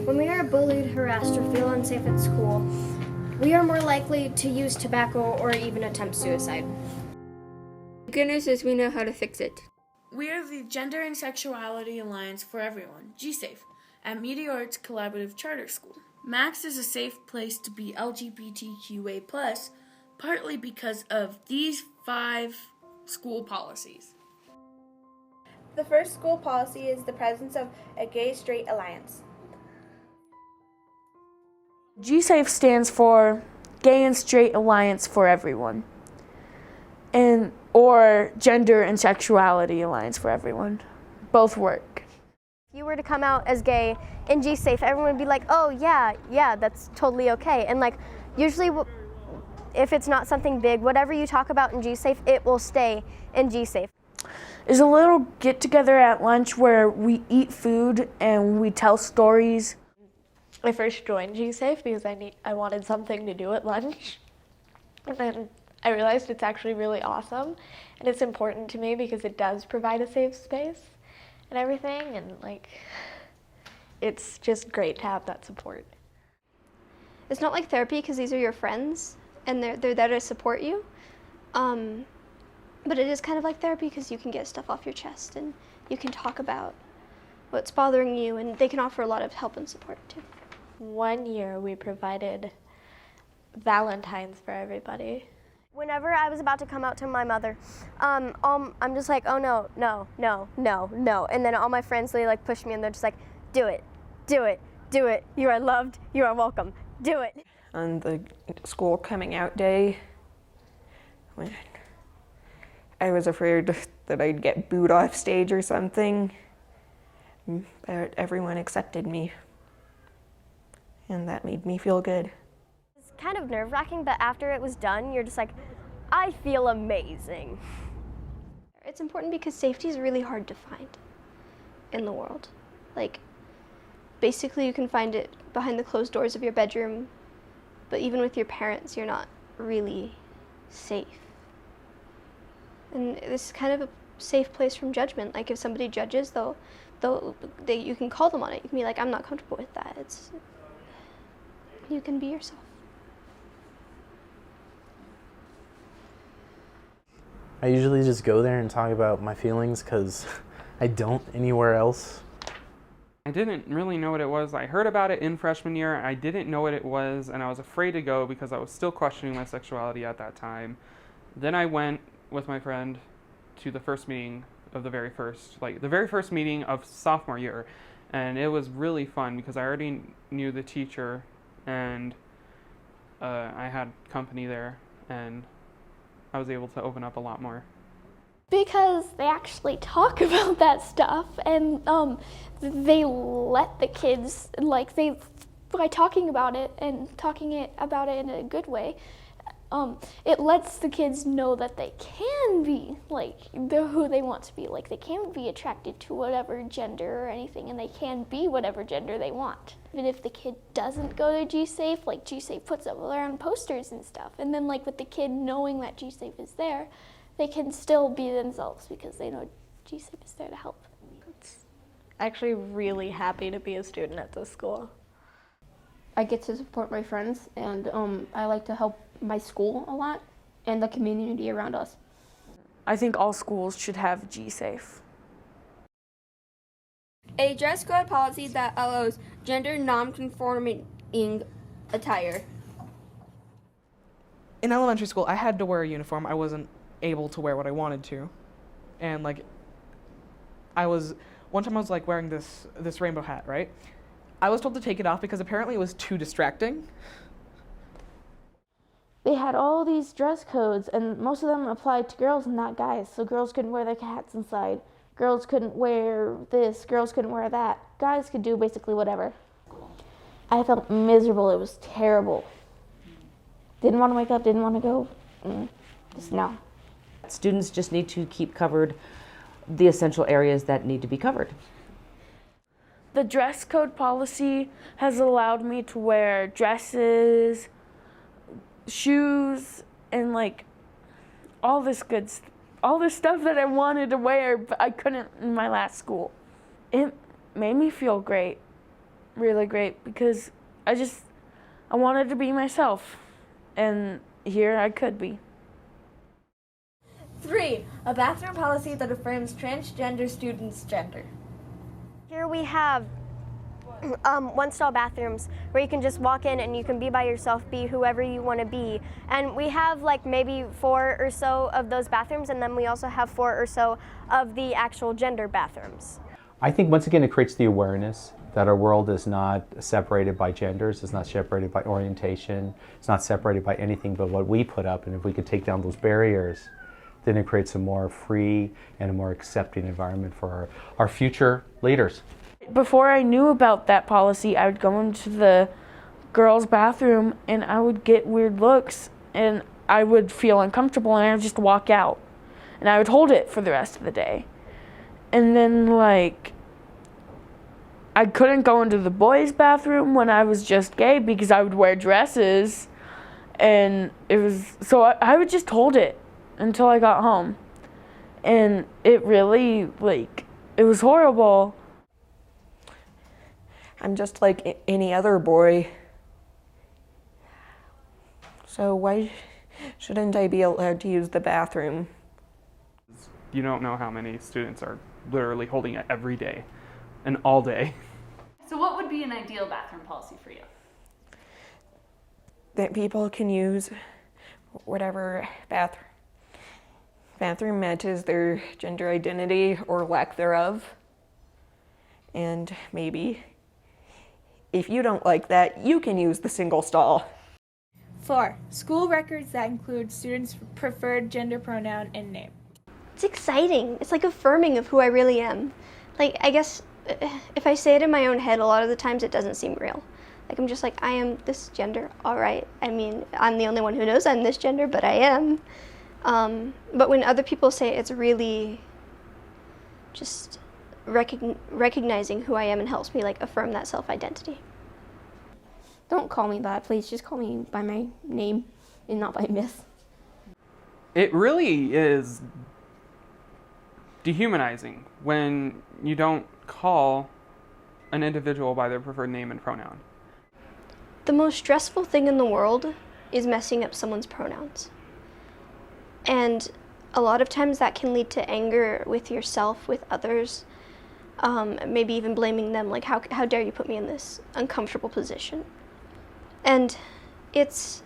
When we are bullied, harassed, or feel unsafe at school, we are more likely to use tobacco or even attempt suicide. The good news is we know how to fix it. We are the Gender and Sexuality Alliance for Everyone, GSAFE, at Media Arts Collaborative Charter School. Max is a safe place to be LGBTQA+, partly because of these 5 school policies. The first school policy is the presence of a gay-straight alliance. GSAFE stands for Gay and Straight Alliance for Everyone, or Gender and Sexuality Alliance for Everyone. Both work. If you were to come out as gay in GSAFE, everyone would be like, oh yeah, that's totally okay. And like, usually if it's not something big, whatever you talk about in GSAFE, it will stay in GSAFE. There's a little get together at lunch where we eat food and we tell stories. I first joined GSAFE because I wanted something to do at lunch, and then I realized it's actually really awesome, and it's important to me because it does provide a safe space and everything, and like, it's just great to have that support. It's not like therapy because these are your friends and they're there to support you, but it is kind of like therapy because you can get stuff off your chest and you can talk about what's bothering you, and they can offer a lot of help and support too. One year we provided Valentines for everybody. Whenever I was about to come out to my mother, I'm just like, oh no, no, no, no, no. And then all my friends, they like push me and they're just like, do it, do it, do it. You are loved, you are welcome, do it. On the school coming out day, when I was afraid that I'd get booed off stage or something, but everyone accepted me. And that made me feel good. It's kind of nerve-wracking, but after it was done, you're just like, I feel amazing. It's important because safety is really hard to find in the world. Like, basically you can find it behind the closed doors of your bedroom, but even with your parents, you're not really safe. And this is kind of a safe place from judgment. Like if somebody judges, you can call them on it. You can be like, I'm not comfortable with that. You can be yourself. I usually just go there and talk about my feelings because I don't anywhere else. I didn't really know what it was. I heard about it in freshman year. I didn't know what it was, and I was afraid to go because I was still questioning my sexuality at that time. Then I went with my friend to the first meeting of the very first meeting of sophomore year, and it was really fun because I already knew the teacher, and I had company there, and I was able to open up a lot more. Because they actually talk about that stuff, and they let the kids, by talking about it and talking about it in a good way, it lets the kids know that they can be who they want to be. Like they can be attracted to whatever gender or anything, and they can be whatever gender they want. Even if the kid doesn't go to GSAFE, GSAFE puts up their own posters and stuff. And then with the kid knowing that GSAFE is there, they can still be themselves because they know GSAFE is there to help. It's actually really happy to be a student at this school. I get to support my friends, and I like to help my school a lot and the community around us. I think all schools should have GSAFE. A dress code policy that allows gender non-conforming attire. In elementary school, I had to wear a uniform. I wasn't able to wear what I wanted to. and like one time I was like wearing this rainbow hat, right? I was told to take it off because apparently it was too distracting. They had all these dress codes, and most of them applied to girls and not guys. So girls couldn't wear their hats inside. Girls couldn't wear this. Girls couldn't wear that. Guys could do basically whatever. I felt miserable. It was terrible. Didn't want to wake up. Didn't want to go. Just no. Students just need to keep covered the essential areas that need to be covered. The dress code policy has allowed me to wear dresses, shoes, and like all this stuff that I wanted to wear, but I couldn't in my last school. It made me feel great, really great, because I wanted to be myself, and here I could be. 3. A bathroom policy that affirms transgender students' gender. Here we have one-stall bathrooms where you can just walk in and you can be by yourself, be whoever you want to be. And we have like maybe 4 or so of those bathrooms, and then we also have 4 or so of the actual gender bathrooms. I think once again it creates the awareness that our world is not separated by genders, it's not separated by orientation, it's not separated by anything but what we put up, and if we could take down those barriers, then it creates a more free and a more accepting environment for our future leaders. Before I knew about that policy, I would go into the girls' bathroom and I would get weird looks and I would feel uncomfortable and I would just walk out. And I would hold it for the rest of the day. And then like, I couldn't go into the boys' bathroom when I was just gay because I would wear dresses. And so I would just hold it until I got home. And it really, it was horrible. I'm just like any other boy. So why shouldn't I be allowed to use the bathroom? You don't know how many students are literally holding it every day and all day. So what would be an ideal bathroom policy for you? That people can use whatever bathroom matches their gender identity or lack thereof. And maybe if you don't like that, you can use the single stall. 4. School records that include students' preferred gender pronoun and name. It's exciting. It's like affirming of who I really am. Like, I guess if I say it in my own head, a lot of the times it doesn't seem real. Like, I'm just like, I am this gender, all right. I mean, I'm the only one who knows I'm this gender, but I am. But when other people say it, it's really just recognizing who I am and helps me like affirm that self-identity. Don't call me that, please. Just call me by my name and not by Miss. It really is dehumanizing when you don't call an individual by their preferred name and pronoun. The most stressful thing in the world is messing up someone's pronouns. And a lot of times that can lead to anger with yourself, with others, maybe even blaming them, like how dare you put me in this uncomfortable position. And it's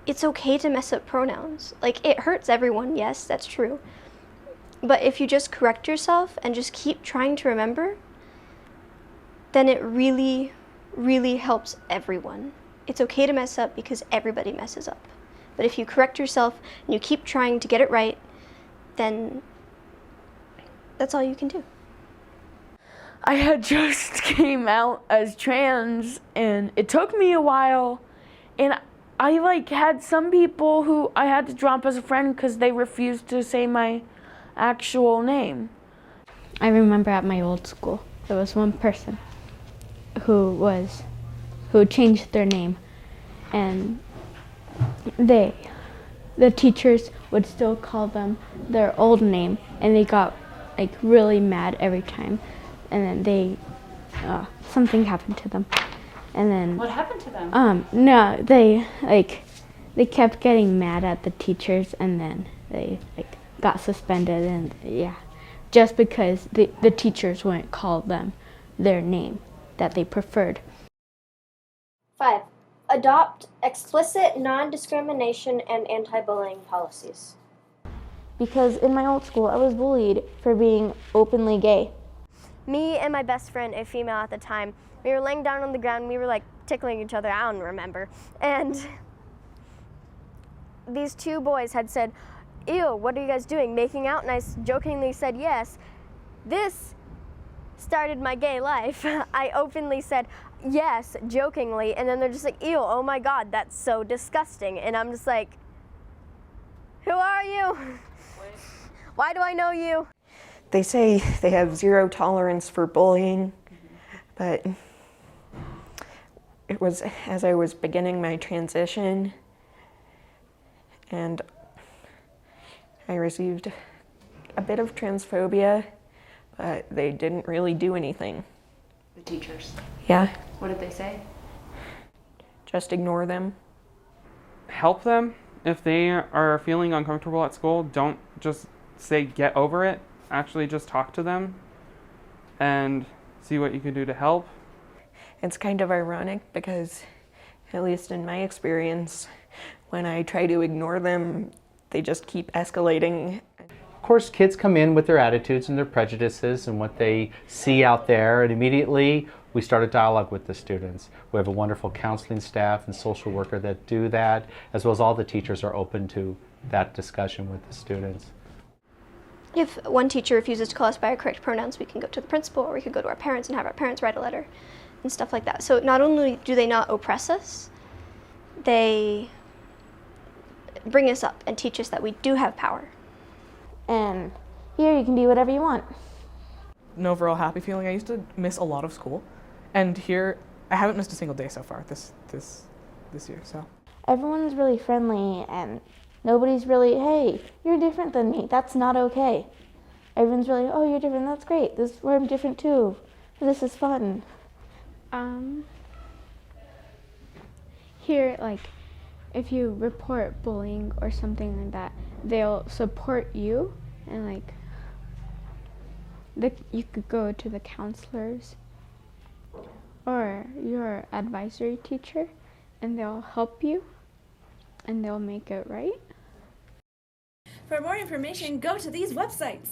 okay to mess up pronouns. Like, it hurts everyone, yes, that's true. But if you just correct yourself and just keep trying to remember, then it really, really helps everyone. It's okay to mess up because everybody messes up. But if you correct yourself and you keep trying to get it right, then that's all you can do. I had just came out as trans and it took me a while, and I had some people who I had to drop as a friend because they refused to say my actual name. I remember at my old school, there was one person who changed their name, and the teachers would still call them their old name, and they got really mad every time. And then something happened to them. And then What happened to them? No, they kept getting mad at the teachers, and then they got suspended, and yeah, just because the teachers wouldn't call them their name that they preferred. 5. Adopt explicit non-discrimination and anti-bullying policies. because in my old school I was bullied for being openly gay. Me and my best friend, a female at the time, we were laying down on the ground, we were like tickling each other, I don't remember. And these two boys had said, "Ew, what are you guys doing, making out?" And I jokingly said yes. This started my gay life. I openly said yes, jokingly, and then they're just like, "Ew, oh my God, that's so disgusting." And I'm just like, who are you? Why do I know you? They say they have zero tolerance for bullying, but it was as I was beginning my transition and I received a bit of transphobia, but they didn't really do anything. The teachers? Yeah. What did they say? Just ignore them. Help them. If they are feeling uncomfortable at school, don't just say get over it. Actually just talk to them and see what you can do to help. It's kind of ironic because, at least in my experience, when I try to ignore them, they just keep escalating. Of course, kids come in with their attitudes and their prejudices and what they see out there, and immediately we start a dialogue with the students. We have a wonderful counseling staff and social worker that do that, as well as all the teachers are open to that discussion with the students. If one teacher refuses to call us by our correct pronouns, we can go to the principal, or we could go to our parents and have our parents write a letter and stuff like that. So not only do they not oppress us, they bring us up and teach us that we do have power. And here you can be whatever you want. An overall happy feeling. I used to miss a lot of school, and here I haven't missed a single day so far this year. So Everyone's really friendly and nobody's really, hey, you're different than me. That's not okay. Everyone's really, oh, you're different. That's great. This is where I'm different too. This is fun. Here, like, if you report bullying or something like that, they'll support you, and like, you could go to the counselors or your advisory teacher, and they'll help you, and they'll make it right. For more information, go to these websites.